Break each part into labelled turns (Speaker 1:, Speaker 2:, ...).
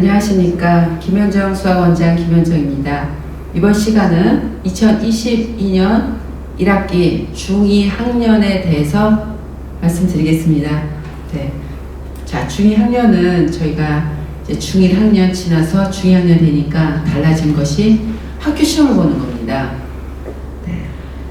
Speaker 1: 안녕하십니까. 김현정 수학원장 김현정입니다. 이번 시간은 2022년 1학기 중2 학년에 대해서 말씀드리겠습니다. 네. 자, 중2 학년은 저희가 이제 중1 학년 지나서 중2 학년 되니까 달라진 것이 학교 시험을 보는 겁니다. 네.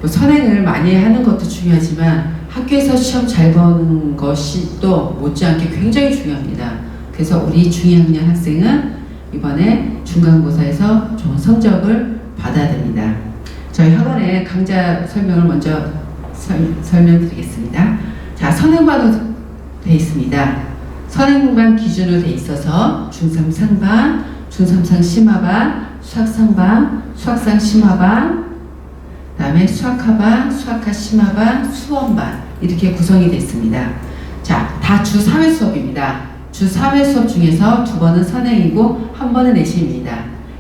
Speaker 1: 뭐 선행을 많이 하는 것도 중요하지만 학교에서 시험 잘 보는 것이 또 못지않게 굉장히 중요합니다. 그래서 우리 중2 학년 학생은 이번에 중간고사에서 좋은 성적을 받아야 됩니다. 저희 학원의 강좌 설명을 먼저 설명드리겠습니다. 자, 선행반으로 되어 있습니다. 선행반 기준으로 되어 있어서 중3 상반, 중3 상 심화반, 수학 상반, 수학상 심화반, 그 다음에 수학하반, 수학하 심화반, 수원반 이렇게 구성이 되어 있습니다. 자, 다 주 4회 수업입니다. 주 3회 수업 중에서 2번은 선행이고 1번은 내신입니다.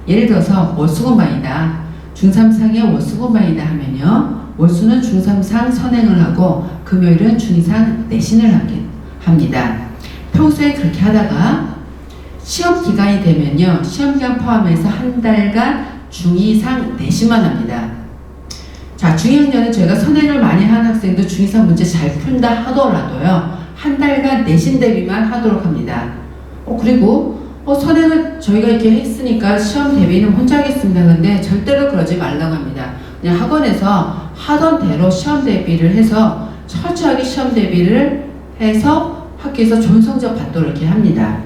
Speaker 1: 예를 들어서 월수금반이다. 중3상의 월수금반이다 하면요. 월수는 중3상 선행을 하고 금요일은 중2상 내신을 합니다. 평소에 그렇게 하다가 시험 기간이 되면요. 시험 기간 포함해서 한 달간 중2상 내신만 합니다. 자, 중2학년은 저희가 선행을 많이 하는 학생도 중2상 문제 잘 푼다 하더라도요. 한 달간 내신 대비만 하도록 합니다. 그리고 선행을 저희가 이렇게 했으니까 시험 대비는 혼자 하겠습니다. 근데 절대로 그러지 말라고 합니다. 그냥 학원에서 하던 대로 시험 대비를 해서 철저하게 시험 대비를 해서 학교에서 좋은 성적 받도록 이렇게 합니다.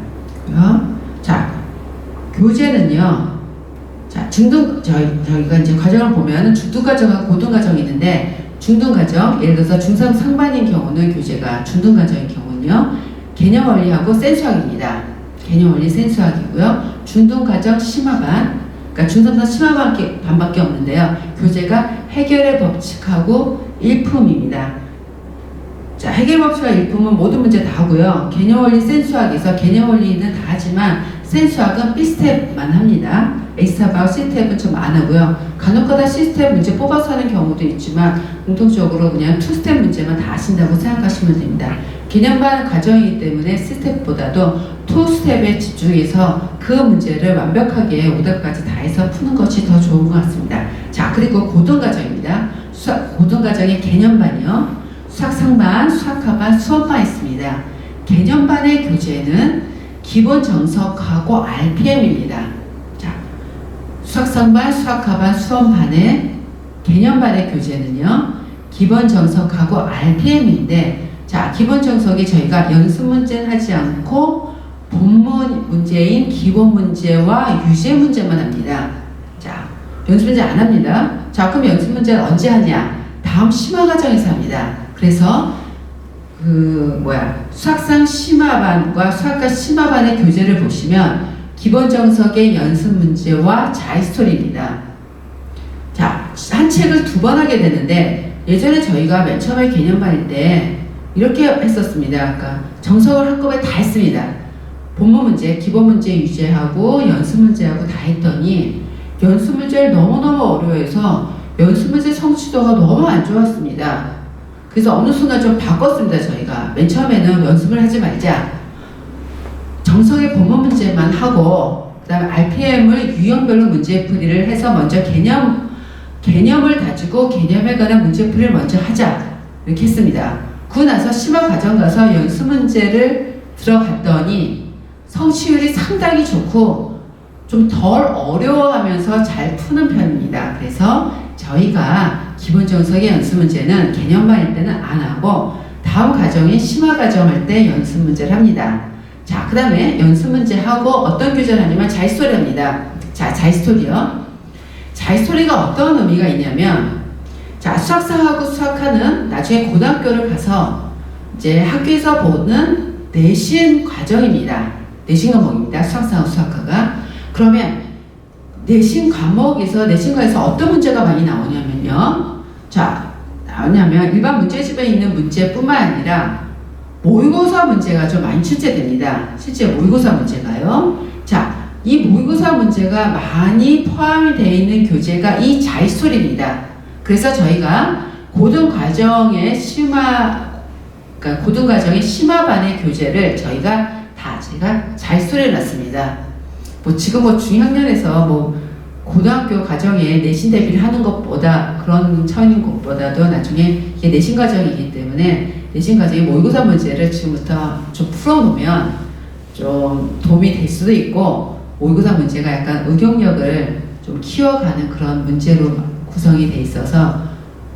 Speaker 1: 자, 교재는요. 자, 저희가 이제 과정을 보면 중등과정과 고등과정이 있는데 중등과정, 예를 들어서 중3 상반인 경우는 교재가 중등과정인 경우는요. 개념원리하고 센수학입니다. 개념원리 센수학이고요. 중등과정 심화반, 그러니까 중3상 심화반밖에 없는데요. 교재가 해결의 법칙하고 일품입니다. 자, 해결법칙과 일품은 모든 문제 다 하고요. 개념원리 센수학에서 개념원리는 다 하지만 센수학은 B스텝만 합니다. A스텝하고 C스텝은 좀 안 하고요. 간혹가다 C스텝 문제 뽑아서 하는 경우도 있지만 공통적으로 그냥 2스텝 문제만 다 하신다고 생각하시면 됩니다. 개념반 과정이기 때문에 C스텝보다도 2스텝에 집중해서 그 문제를 완벽하게 오답까지 다 해서 푸는 것이 더 좋은 것 같습니다. 자, 그리고 고등과정입니다. 고등과정의 개념반이요. 수학상반, 수학하반, 수원반 있습니다. 개념반의 교재는 기본 정석하고 RPM입니다. 자, 수학상반, 수학하반, 수원반의 개념반의 교재는요. 기본 정석하고 RPM인데 자, 기본 정석이 저희가 연습 문제는 하지 않고 본문 문제인 기본 문제와 유제 문제만 합니다. 자, 연습 문제 안 합니다. 자, 그럼 연습 문제는 언제 하냐? 다음 심화 과정에서 합니다. 그래서 수학상 심화반과 수학과 심화반의 교재를 보시면 기본 정석의 연습 문제와 자의스토리입니다. 자, 한 책을 2번 하게 되는데 예전에 저희가 맨 처음에 개념반일 때 이렇게 했었습니다. 그러니까 정석을 한꺼번에 다 했습니다. 본문 문제, 기본 문제 유제하고 연습 문제하고 다 했더니 연습 문제를 너무너무 어려워해서 연습 문제 성취도가 너무 안 좋았습니다. 그래서 어느 순간 좀 바꿨습니다. 저희가 맨 처음에는 연습을 하지 말자, 정석의 본문 문제만 하고 그 다음에 RPM을 유형별로 문제풀이를 해서 먼저 개념을 다지고 개념에 관한 문제풀이를 먼저 하자 이렇게 했습니다. 그러고 나서 심화 과정 가서 연습 문제를 들어갔더니 성취율이 상당히 좋고 좀 덜 어려워하면서 잘 푸는 편입니다. 그래서 저희가 기본 정석의 연습 문제는 개념반일 때는 안 하고 다음 과정인 심화 과정 할 때 연습 문제를 합니다. 자, 그 다음에 연습 문제 하고 어떤 교재를 하냐면 자의스토리 합니다. 자, 자의스토리요. 자의스토리가 어떤 의미가 있냐면 자, 수학상하고 수학하는 나중에 고등학교를 가서 이제 학교에서 보는 내신 과정입니다. 내신 과목입니다. 수학상하고 수학하가. 그러면 내신과에서 어떤 문제가 많이 나오냐면요. 자, 나오냐면 일반 문제집에 있는 문제뿐만 아니라 모의고사 문제가 좀 많이 출제됩니다. 실제 모의고사 문제가요. 자, 이 모의고사 문제가 많이 포함이 되어 있는 교재가 이 자의스토리입니다. 그래서 저희가 고등과정의 심화반의 교재를 제가 자의스토리를 놨습니다. 뭐 지금 뭐 중학년에서 뭐 고등학교 과정에 내신 대비를 하는 것보다 그런 차원인 것보다도 나중에 이게 내신 과정이기 때문에 내신 과정에 모의고사 문제를 지금부터 좀 풀어놓으면 좀 도움이 될 수도 있고 모의고사 문제가 약간 의경력을 좀 키워가는 그런 문제로 구성이 돼 있어서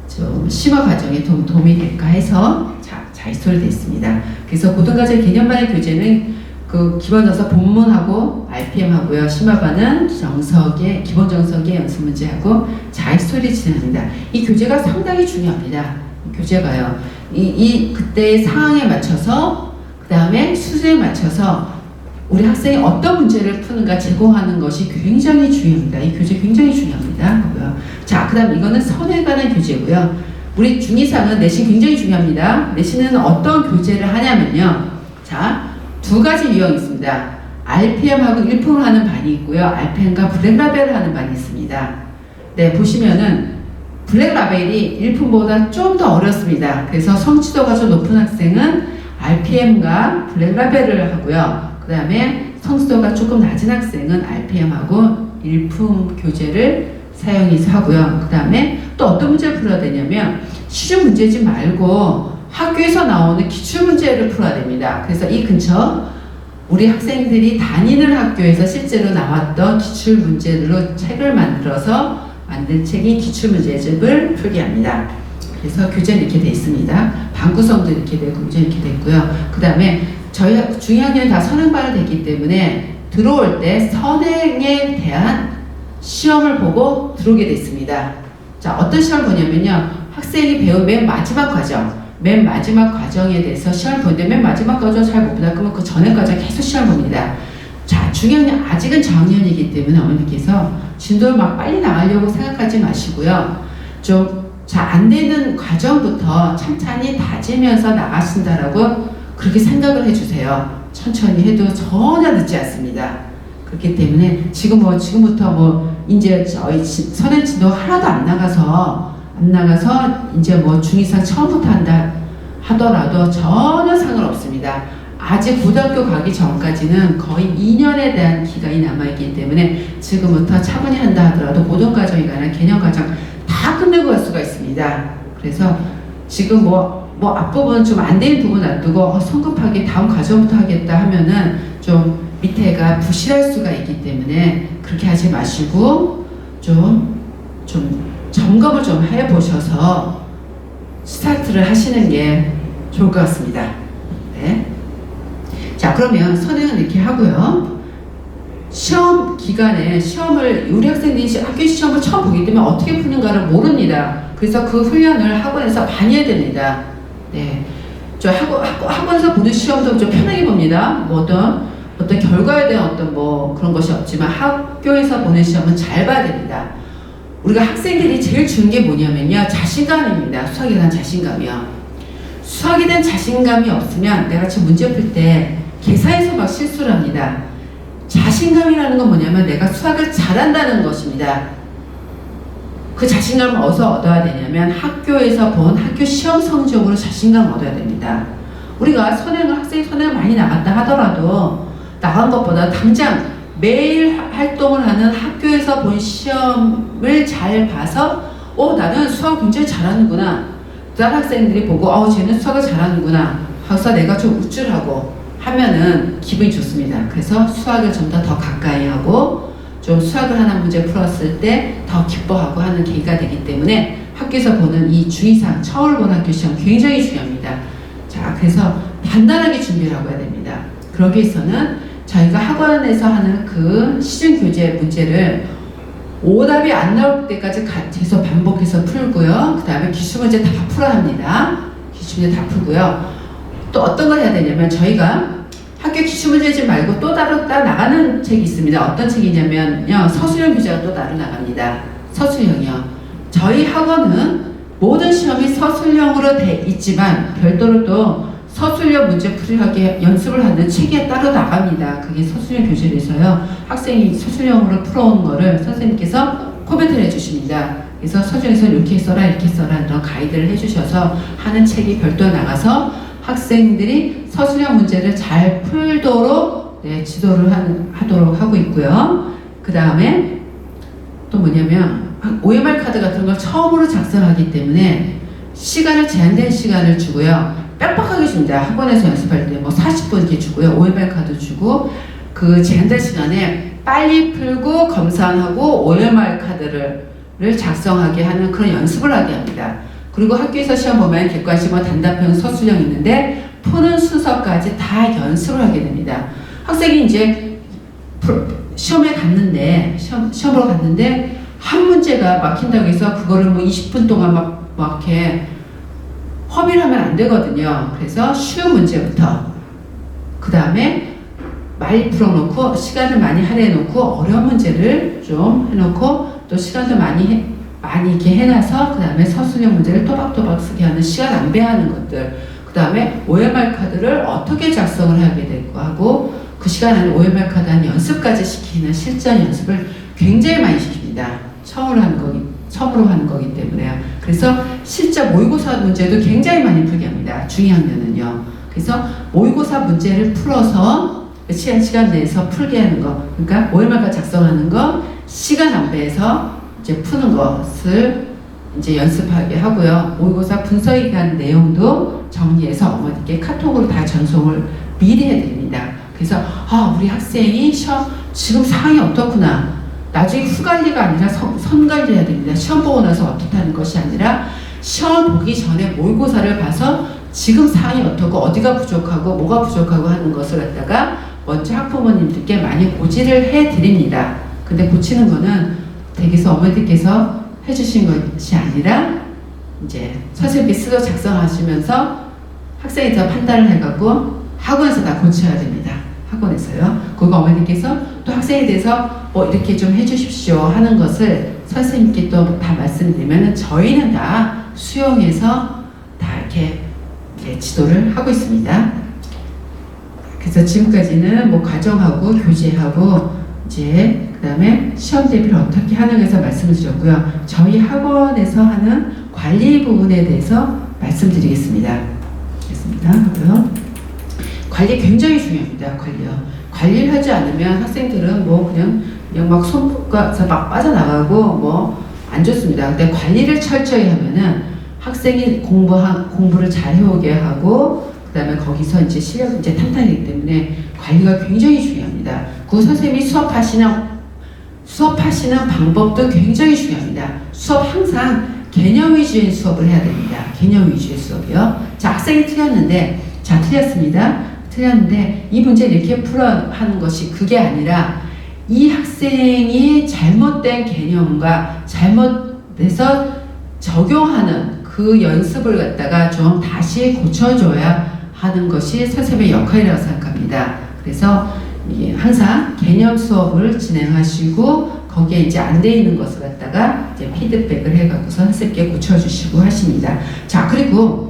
Speaker 1: 좀 심화 과정에 좀 도움이 될까 해서 자이스톨이 됐습니다. 그래서 고등과정 개념반의 교재는 그 기본 정서 본문하고 RPM 하고요. 심화반은 정석의 기본 정석의 연습 문제하고 자이스톨이 진행합니다. 이 교재가 상당히 중요합니다. 이 교재가요. 이 그때의 상황에 맞춰서 그 다음에 수준에 맞춰서 우리 학생이 어떤 문제를 푸는가 제공하는 것이 굉장히 중요합니다. 이 교재 굉장히 중요합니다. 자, 그 다음 이거는 선에 관한 교재고요. 우리 중2상은 내신 굉장히 중요합니다. 내신은 어떤 교재를 하냐면요. 자, 두 가지 유형이 있습니다. RPM하고 일품을 하는 반이 있고요. RPM과 블랙라벨을 하는 반이 있습니다. 네, 보시면은 블랙라벨이 일품보다 좀 더 어렵습니다. 그래서 성취도가 좀 높은 학생은 RPM과 블랙라벨을 하고요. 그 다음에 성취도가 조금 낮은 학생은 RPM하고 일품 교재를 사용해서 하고요. 그 다음에 또 어떤 문제를 풀어야 되냐면 시중 문제지 말고 학교에서 나오는 기출문제를 풀어야 됩니다. 그래서 이 근처 우리 학생들이 다니는 학교에서 실제로 나왔던 기출문제들로 책을 만들어서 만든 책이 기출문제집을 풀게 합니다. 그래서 교재는 이렇게 되어 있습니다. 반 구성도 이렇게 되고 교재는 이렇게 됐고요. 그 다음에 저희 중학년이 다 선행반이 됐기 때문에 들어올 때 선행에 대한 시험을 보고 들어오게 됐습니다. 자, 어떤 시험을 보냐면요. 학생이 배운 맨 마지막 과정에 대해서 시험을 보는데 맨 마지막 과정 잘 못 보다 그러면 그 전에 과정 계속 시험 봅니다. 자, 중학년 아직은 저학년이기 때문에 어머니께서 진도를 막 빨리 나가려고 생각하지 마시고요. 좀 잘 안 되는 과정부터 천천히 다지면서 나가신다라고 그렇게 생각을 해주세요. 천천히 해도 전혀 늦지 않습니다. 그렇기 때문에 지금부터 이제 저희 선행 진도 하나도 안 나가서 이제 중2상 처음부터 한다 하더라도 전혀 상관없습니다. 아직 고등학교 가기 전까지는 거의 2년에 대한 기간이 남아있기 때문에 지금부터 차분히 한다 하더라도 고등과정이나 개념과정 다 끝내고 갈 수가 있습니다. 그래서 지금 앞부분 좀 안 되는 부분 놔두고 성급하게 다음 과정부터 하겠다 하면은 좀 밑에가 부실할 수가 있기 때문에 그렇게 하지 마시고 좀 점검을 좀 해보셔서 스타트를 하시는 게 좋을 것 같습니다. 네. 자, 그러면 선행은 이렇게 하고요. 시험 기간에 우리 학생들이 학교 시험을 처음 보기 때문에 어떻게 푸는가를 모릅니다. 그래서 그 훈련을 학원에서 많이 해야 됩니다. 네. 저 학원에서 보는 시험도 좀 편하게 봅니다. 어떤 결과에 대한 그런 것이 없지만 학교에서 보는 시험은 잘 봐야 됩니다. 우리가 학생들이 제일 주는 게 뭐냐면요. 자신감입니다. 수학에 대한 자신감이요. 수학에 대한 자신감이 없으면 내가 지금 문제 풀 때 계산에서 막 실수를 합니다. 자신감이라는 건 뭐냐면 내가 수학을 잘한다는 것입니다. 그 자신감을 어디서 얻어야 되냐면 학교에서 본 학교 시험 성적으로 자신감을 얻어야 됩니다. 우리가 학생이 선행을 많이 나갔다 하더라도 나간 것보다 당장 매일 활동을 하는 학교에서 본 시험을 잘 봐서 나는 수학 굉장히 잘하는구나. 다른 학생들이 보고 쟤는 수학을 잘하는구나 하고서 내가 좀 우쭐하고 하면은 기분이 좋습니다. 그래서 수학을 좀 더 가까이 하고 좀 수학을 하나 문제 풀었을 때 더 기뻐하고 하는 계기가 되기 때문에 학교에서 보는 이 중2상 처음을 보는 학교 시험 굉장히 중요합니다. 자, 그래서 단단하게 준비를 하고 해야 됩니다. 그러기 위해서는 저희가 학원에서 하는 그 시중 교재 문제를 오답이 안 나올 때까지 계속 반복해서 풀고요. 그 다음에 기출문제 다 풀어야 합니다. 기출문제 다 풀고요. 또 어떤 걸 해야 되냐면 저희가 학교 기출문제집 말고 또 따로 나가는 책이 있습니다. 어떤 책이냐면요. 서술형 교재가 또 따로 나갑니다. 서술형이요. 저희 학원은 모든 시험이 서술형으로 돼 있지만 별도로 또 서술형 문제 풀이하게 연습을 하는 책이 따로 나갑니다. 그게 서술형 교재에서요. 학생이 서술형으로 풀어온 거를 선생님께서 코멘트를 해주십니다. 그래서 서술형에서 이렇게 써라 이런 가이드를 해주셔서 하는 책이 별도로 나가서 학생들이 서술형 문제를 잘 풀도록 네, 지도를 하도록 하고 있고요. 그 다음에 또 뭐냐면 OMR 카드 같은 걸 처음으로 작성하기 때문에 시간을 제한된 시간을 주고요. 빡빡하게 줍니다. 학원에서 연습할 때 뭐 40분 이렇게 주고요. OMR 카드 주고 그 제한된 시간에 빨리 풀고 검사하고 OMR 카드를 작성하게 하는 그런 연습을 하게 합니다. 그리고 학교에서 시험 보면 객관식과 단답형 서술형 있는데 푸는 순서까지 다 연습을 하게 됩니다. 학생이 이제 시험에 갔는데 시험으로 갔는데 한 문제가 막힌다고 해서 그거를 뭐 20분 동안 막 이렇게 허비를 하면 안 되거든요. 그래서 쉬운 문제부터 그 다음에 많이 풀어놓고 시간을 많이 할애해놓고 어려운 문제를 좀 해놓고 또 시간도 많이 이렇게 해놔서 그 다음에 서술형 문제를 또박또박 쓰게 하는 시간 낭비하는 것들, 그 다음에 OMR 카드를 어떻게 작성을 하게 되고 하고 그 시간 안에 OMR 카드 한 연습까지 시키는 실전 연습을 굉장히 많이 시킵니다. 처음으로 하는 거기 때문에요. 그래서 실제 모의고사 문제도 굉장히 많이 풀게 합니다. 중2학년은요. 그래서 모의고사 문제를 풀어서 시간 내에서 풀게 하는 거, 그러니까 OMR 카드 작성하는 거, 시간 낭비해서 이제 푸는 것을 이제 연습하게 하고요. 모의고사 분석에 대한 내용도 정리해서 어머니께 카톡으로 다 전송을 미리 해드립니다. 그래서 우리 학생이 지금 상황이 어떻구나. 나중에 후 관리가 아니라 선 관리해야 됩니다. 시험 보고 나서 어떻다는 것이 아니라 시험 보기 전에 모의고사를 봐서 지금 상황이 어떻고 어디가 부족하고 뭐가 부족하고 하는 것을 갖다가 먼저 학부모님들께 많이 고지를 해드립니다. 근데 고치는 거는 댁에서 어머니께서 해주신 것이 아니라 이제 선생님께 쓰고 작성하시면서 학생이 더 판단을 해갖고 학원에서 다 고쳐야 됩니다. 학원에서요. 그거 어머니께서 또 학생에 대해서 이렇게 좀 해주십시오 하는 것을 선생님께 또 다 말씀드리면 저희는 다 수용해서 다 이렇게 지도를 하고 있습니다. 그래서 지금까지는 뭐 과정하고 교재하고 이제 그 다음에 시험 대비를 어떻게 하는가에서 말씀을 드렸고요. 저희 학원에서 하는 관리 부분에 대해서 말씀드리겠습니다. 하고요. 관리 굉장히 중요합니다. 관리를 하지 않으면 학생들은 그냥 막 손가서 막 빠져나가고 안 좋습니다. 근데 관리를 철저히 하면은 학생이 공부를 잘 해오게 하고 그 다음에 거기서 이제 실력이 이제 탄탄하기 때문에 관리가 굉장히 중요합니다. 그 선생님이 수업하시는 방법도 굉장히 중요합니다. 수업 항상 개념 위주의 수업을 해야 됩니다. 개념 위주의 수업이요. 자, 학생이 틀렸습니다. 틀렸는데 이 문제를 이렇게 풀어 하는 것이 그게 아니라 이 학생이 잘못된 개념과 잘못돼서 적용하는 그 연습을 갖다가 좀 다시 고쳐줘야 하는 것이 선생님의 역할이라고 생각합니다. 그래서 항상 개념 수업을 진행하시고 거기에 이제 안 돼 있는 것을 갖다가 이제 피드백을 해갖고서 선생님께 고쳐주시고 하십니다. 자, 그리고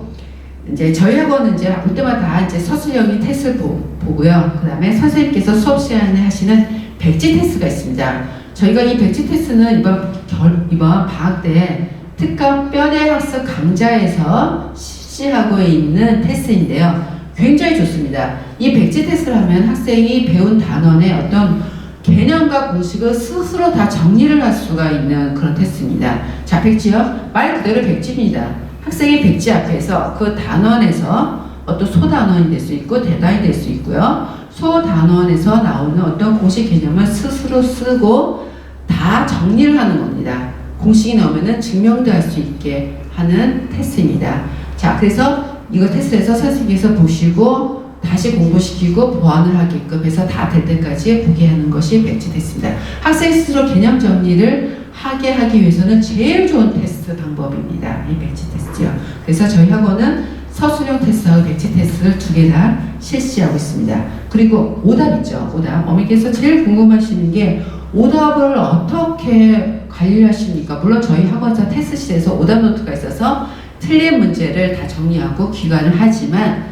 Speaker 1: 이제 저희 학원은 이제 볼 때마다 이제 서술형이 테스트를 보고요. 그 다음에 선생님께서 수업 시간에 하시는 백지 테스트가 있습니다. 저희가 이 백지 테스트는 이번 방학 때 특강 뼈대 학습 강좌에서 실시하고 있는 테스트인데요. 굉장히 좋습니다. 이 백지 테스트를 하면 학생이 배운 단원의 어떤 개념과 공식을 스스로 다 정리를 할 수가 있는 그런 테스트입니다. 자, 백지요? 말 그대로 백지입니다. 학생이 백지 앞에서 그 단원에서 어떤 소단원이 될 수 있고 대단이 될 수 있고요. 소단원에서 나오는 어떤 공식 개념을 스스로 쓰고 다 정리를 하는 겁니다. 공식이 나오면은 증명도 할 수 있게 하는 테스트입니다. 자, 그래서 이거 테스트에서 선생님께서 보시고 다시 공부시키고 보완을 하게끔 해서 다 될 때까지 보게 하는 것이 백지 테스트입니다. 학생 스스로 개념 정리를 하게 하기 위해서는 제일 좋은 테스트 방법입니다. 이 백지 테스트요. 그래서 저희 학원은 서술형 테스트하고 백지 테스트를 두 개 다 실시하고 있습니다. 그리고 오답 있죠. 오답. 어머니께서 제일 궁금하시는 게 오답을 어떻게 관리를 하십니까? 물론 저희 학원에서 테스트실에서 오답 노트가 있어서 틀린 문제를 다 정리하고 기관을 하지만요.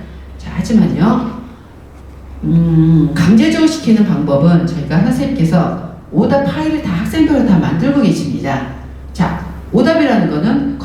Speaker 1: 강제적으로 시키는 방법은 저희가 선생님께서 오답 파일을 다 학생별로 다 만들고 계십니다. 자, 오답이라는 거는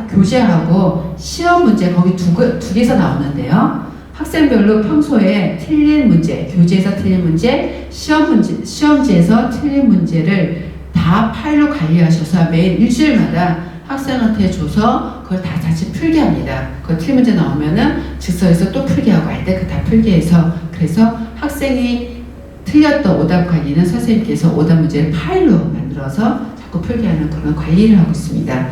Speaker 1: 교재하고 시험 문제 거기 두 개에서 나오는데요. 학생별로 평소에 틀린 문제, 교재에서 틀린 문제, 시험지에서 틀린 문제를 다 파일로 관리하셔서 매일 일주일마다 학생한테 줘서 그걸 다 같이 풀게 합니다. 그 틀린 문제 나오면은 즉석에서 또 풀게 하고 알 때 그 다 풀게 해서, 그래서 학생이 틀렸던 오답 관리는 선생님께서 오답 문제를 파일로 만들어서 자꾸 풀게 하는 그런 관리를 하고 있습니다.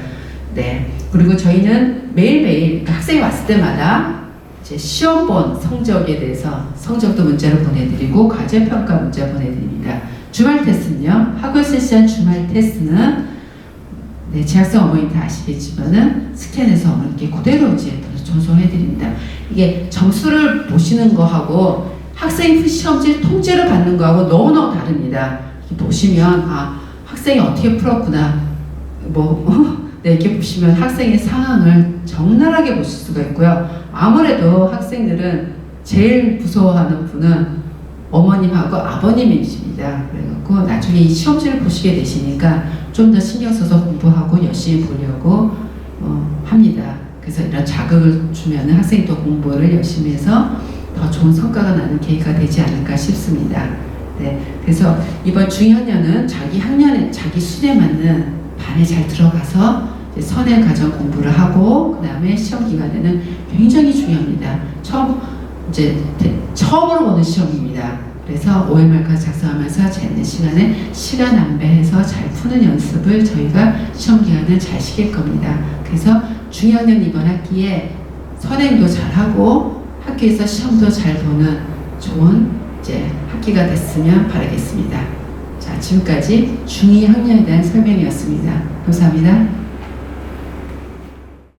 Speaker 1: 네. 그리고 저희는 매일매일 그러니까 학생이 왔을 때마다 이제 시험 본 성적에 대해서 성적도 문자로 보내드리고 과제평가 문자 보내드립니다. 주말 테스트는요. 학원 실시한 주말 테스트는 네, 재학생 어머니 다 아시겠지만은 스캔해서 어머니께 그대로 이제 전송해드립니다. 이게 점수를 보시는 거하고 학생 시험지 통째로 받는 거하고 너무너무 다릅니다. 보시면 아 학생이 어떻게 풀었구나 네, 이렇게 보시면 학생의 상황을 적나라하게 보실 수가 있고요. 아무래도 학생들은 제일 무서워하는 분은 어머님하고 아버님이십니다. 그래갖고 나중에 이 시험지를 보시게 되시니까 좀 더 신경 써서 공부하고 열심히 보려고 합니다. 그래서 이런 자극을 주면 학생이 또 공부를 열심히 해서 더 좋은 성과가 나는 계기가 되지 않을까 싶습니다. 네, 그래서 이번 중2학년은 자기 학년에 자기 수준에 맞는 반에 잘 들어가서 선행 과정 공부를 하고 그 다음에 시험 기간에는 굉장히 중요합니다. 처음으로 보는 시험입니다. 그래서 OMR까지 작성하면서 재는 시간에 시간 안배해서 잘 푸는 연습을 저희가 시험 기간을 잘 시킬 겁니다. 그래서 중2학년 이번 학기에 선행도 잘하고 학교에서 시험도 잘 보는 좋은 이제 학기가 됐으면 바라겠습니다. 자, 지금까지 중2학년에 대한 설명이었습니다. 감사합니다.